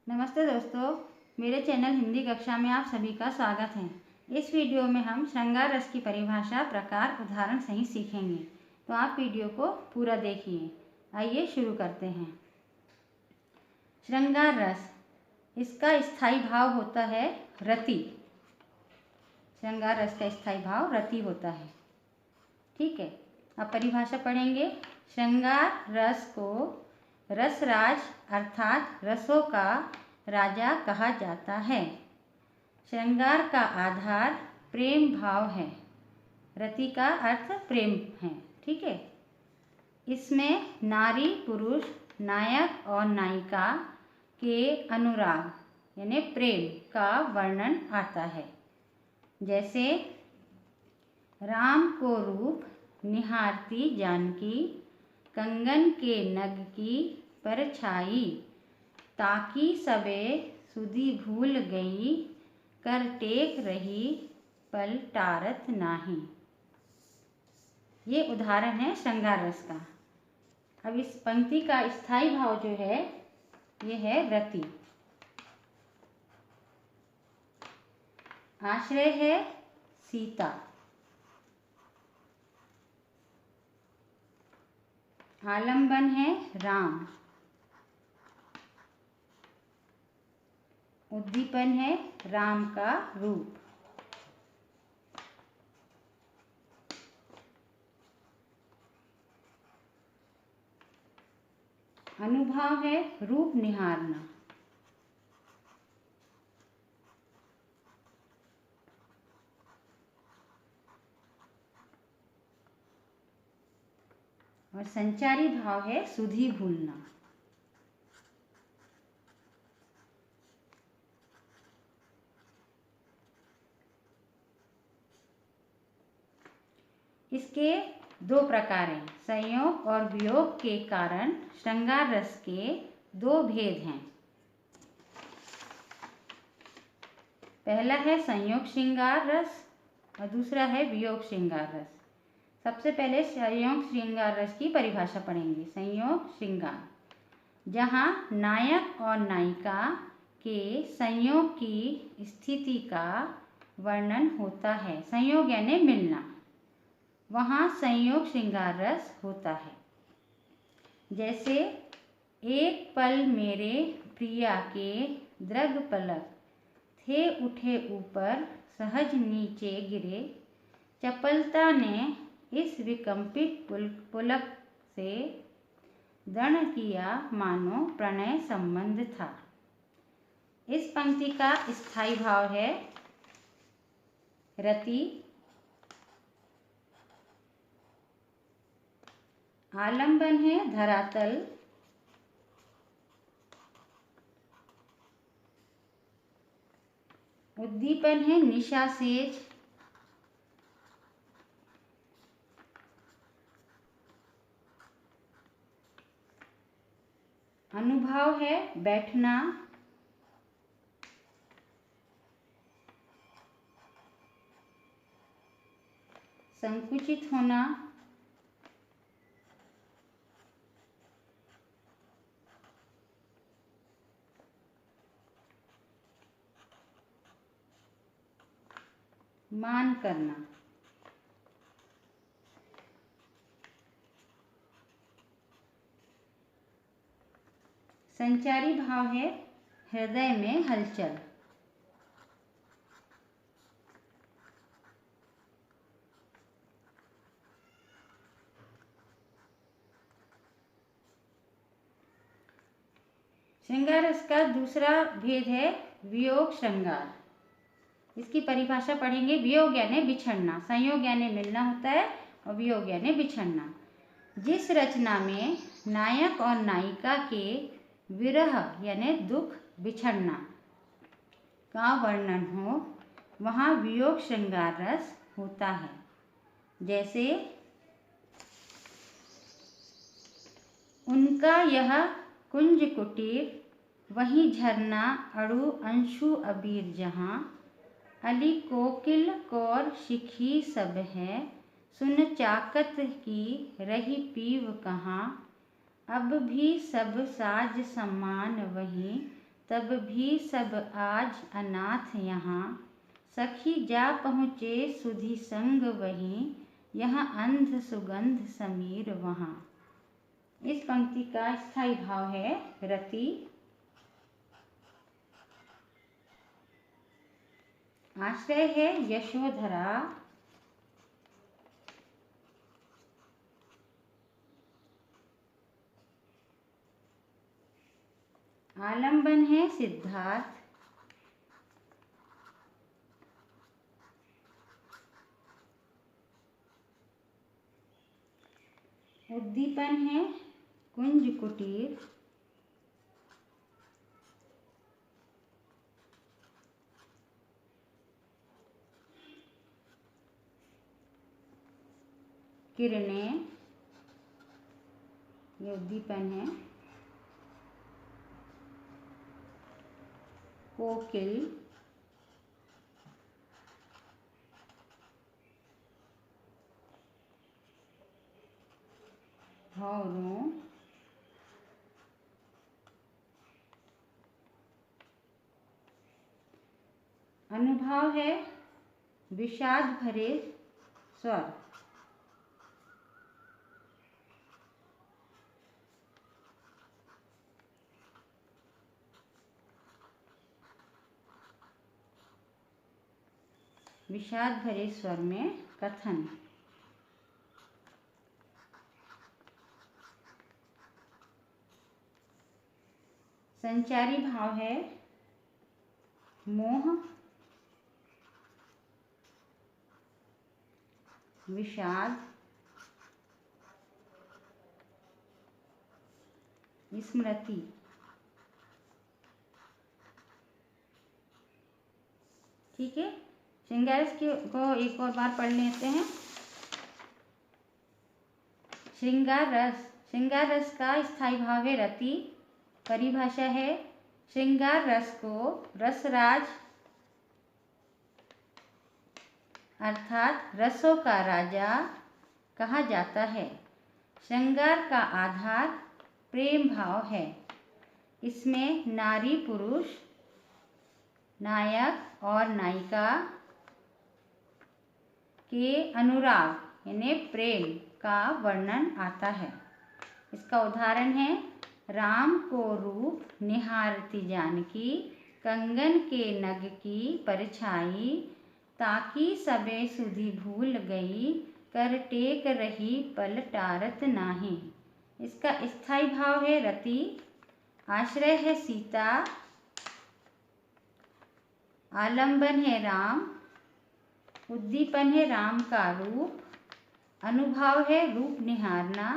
नमस्ते दोस्तों, मेरे चैनल हिंदी कक्षा में आप सभी का स्वागत है। इस वीडियो में हम श्रृंगार रस की परिभाषा, प्रकार, उदाहरण सहित सीखेंगे, तो आप वीडियो को पूरा देखिए। आइए शुरू करते हैं। श्रृंगार रस, इसका स्थायी भाव होता है रति। श्रृंगार रस का स्थायी भाव रति होता है। ठीक है, अब परिभाषा पढ़ेंगे। श्रृंगार रस को रसराज अर्थात रसों का राजा कहा जाता है। श्रृंगार का आधार प्रेम भाव है। रति का अर्थ प्रेम है। ठीक है, इसमें नारी पुरुष, नायक और नायिका के अनुराग यानी प्रेम का वर्णन आता है। जैसे राम को रूप निहारती जानकी, कंगन के नग की परछाई, ताकि सबे सुधि भूल गई, कर टेक रही पल टारत नाही। ये उदाहरण है श्रृंगार रस का। अब इस पंक्ति का स्थायी भाव जो है ये है रति। आश्रय है सीता, आलंबन है राम, उद्दीपन है राम का रूप। अनुभव है रूप निहारना। और संचारी भाव है सुधि भूलना। इसके दो प्रकार हैं। संयोग और वियोग के कारण श्रृंगार रस के दो भेद हैं। पहला है संयोग श्रृंगार रस और दूसरा है वियोग श्रृंगार रस। सबसे पहले संयोग श्रृंगार रस की परिभाषा पढ़ेंगे। संयोग श्रृंगार, जहाँ नायक और नायिका के संयोग की स्थिति का वर्णन होता है। संयोग यानी मिलना, वहाँ संयोग श्रृंगार रस होता है। जैसे एक पल मेरे प्रिया के दृग पलक, थे उठे ऊपर सहज नीचे गिरे, चपलता ने इस विकम्पित पुलक से दृढ़ किया, मानो प्रणय संबंध था। इस पंक्ति का स्थायी भाव है रति। आलंबन है धरातल। उद्दीपन है निशा सेज। अनुभव है बैठना। संकुचित होना। मान करना। संचारी भाव है हृदय में हलचल। श्रृंगार रस का दूसरा भेद है वियोग श्रृंगार। इसकी परिभाषा पढ़ेंगे। वियोग यानी बिछड़ना, संयोग यानी मिलना होता है और वियोग यानी बिछड़ना। जिस रचना में नायक और नायिका के विरह यानी दुख, बिछड़ना का वर्णन हो, वहाँ वियोग श्रृंगार रस होता है। जैसे उनका यह कुंज कुटीर, वही झरना अड़ु अंशु अबीर, जहाँ अली कोकिल कौर शिखी सब है, सुन चाकत की रही पीव कहाँ, अब भी सब साज सम्मान वहीं, तब भी सब आज अनाथ यहाँ। सखी जा पहुँचे सुधि संग वहीं, यहाँ अंध सुगंध समीर वहाँ। इस पंक्ति का स्थायी भाव है रति। आश्रय है यशोधरा। आलंबन है सिद्धार्थ। उद्दीपन है कुंज कुटीर। किरणें, ये उद्दीपन है। कोकिल, भौरों, अनुभाव है विषाद भरे स्वर। विषाद भरे स्वर में कथन। संचारी भाव है मोह, विषाद, स्मृति। ठीक है, श्रृंगार रस को एक और बार पढ़ लेते हैं। श्रृंगार रस का स्थायी भाव है रति। परिभाषा है श्रृंगार रस को रसराज अर्थात रसों का राजा कहा जाता है। श्रृंगार का आधार प्रेम भाव है। इसमें नारी पुरुष, नायक और नायिका के अनुराग यानी प्रेम का वर्णन आता है। इसका उदाहरण है राम को रूप निहारती जानकी, कंगन के नग की परछाई, ताकि सबे सुधि भूल गई, कर टेक रही पल टारत नाही। इसका स्थायी भाव है रति। आश्रय है सीता। आलंबन है राम। उद्दीपन है राम का रूप। अनुभाव है रूप निहारना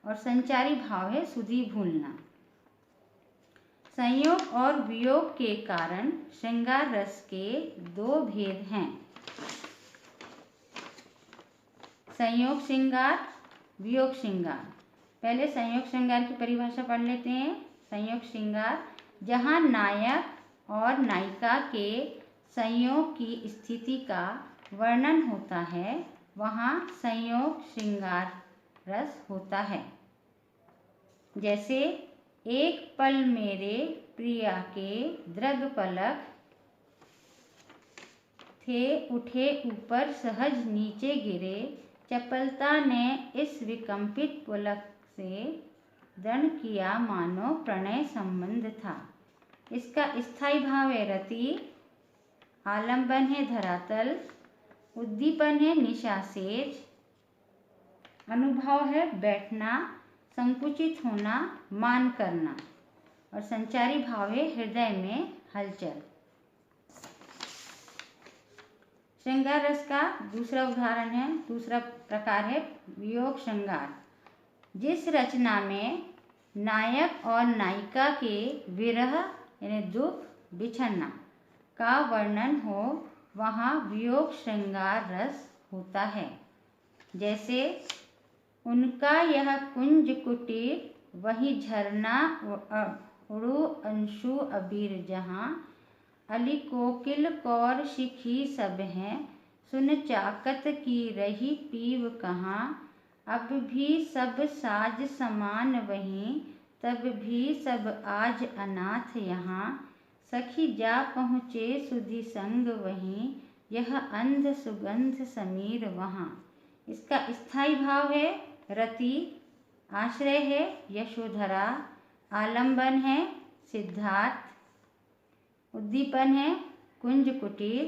और संचारी भाव है सुधि भूलना। संयोग और वियोग के कारण श्रृंगार रस के दो भेद हैं। संयोग श्रृंगार, वियोग श्रृंगार। पहले संयोग श्रृंगार की परिभाषा पढ़ लेते हैं। संयोग श्रृंगार जहाँ नायक और नायिका के संयोग की स्थिति का वर्णन होता है, वहाँ संयोग श्रृंगार रस होता है। जैसे एक पल मेरे प्रिया के दृग पलक थे, उठे ऊपर सहज नीचे गिरे, चपलता ने इस विकम्पित पुलक से दृढ़ किया, मानो प्रणय संबंध था। इसका स्थायी भाव है रति। आलंबन है धरातल। उद्दीपन है निशासेज। अनुभव है बैठना, संकुचित होना, मान करना और संचारी भाव है हृदय में हलचल। श्रृंगार रस का दूसरा उदाहरण है, दूसरा प्रकार है वियोग श्रृंगार। जिस रचना में नायक और नायिका के विरह यानी दुख, बिछड़ना का वर्णन हो, वहाँ वियोग श्रृंगार रस होता है। जैसे उनका यह कुंज कुटीर, वही झरना उड़ू अंशु अबीर जहाँ, अली कोकिल कौर शिखी सब हैं, सुन चाकत की रही पीव कहाँ, अब भी सब साज समान वहीं, तब भी सब आज अनाथ यहाँ, सखी जा पहुँचे सुधि संग वहीं, यह अंध सुगंध समीर वहाँ। इसका स्थाई भाव है रति, आश्रय है यशोधरा, आलंबन है सिद्धार्थ, उद्दीपन है कुंज कुटीर,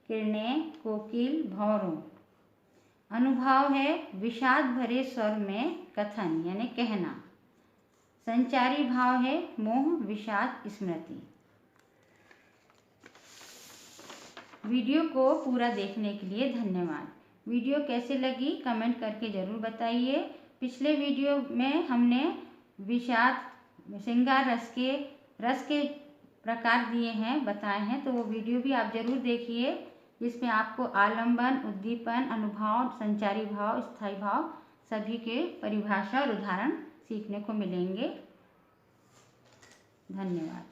किरणें कोकिल भौरों। अनुभाव है विषाद भरे स्वर में कथन यानी कहना। संचारी भाव है मोह विषाद स्मृति। वीडियो को पूरा देखने के लिए धन्यवाद। वीडियो कैसे लगी कमेंट करके ज़रूर बताइए। पिछले वीडियो में हमने विषाद श्रृंगार रस के प्रकार दिए हैं, बताए हैं, तो वो वीडियो भी आप ज़रूर देखिए, जिसमें आपको आलंबन, उद्दीपन, अनुभाव, संचारी भाव, स्थायी भाव सभी के परिभाषा और उदाहरण सीखने को मिलेंगे। धन्यवाद।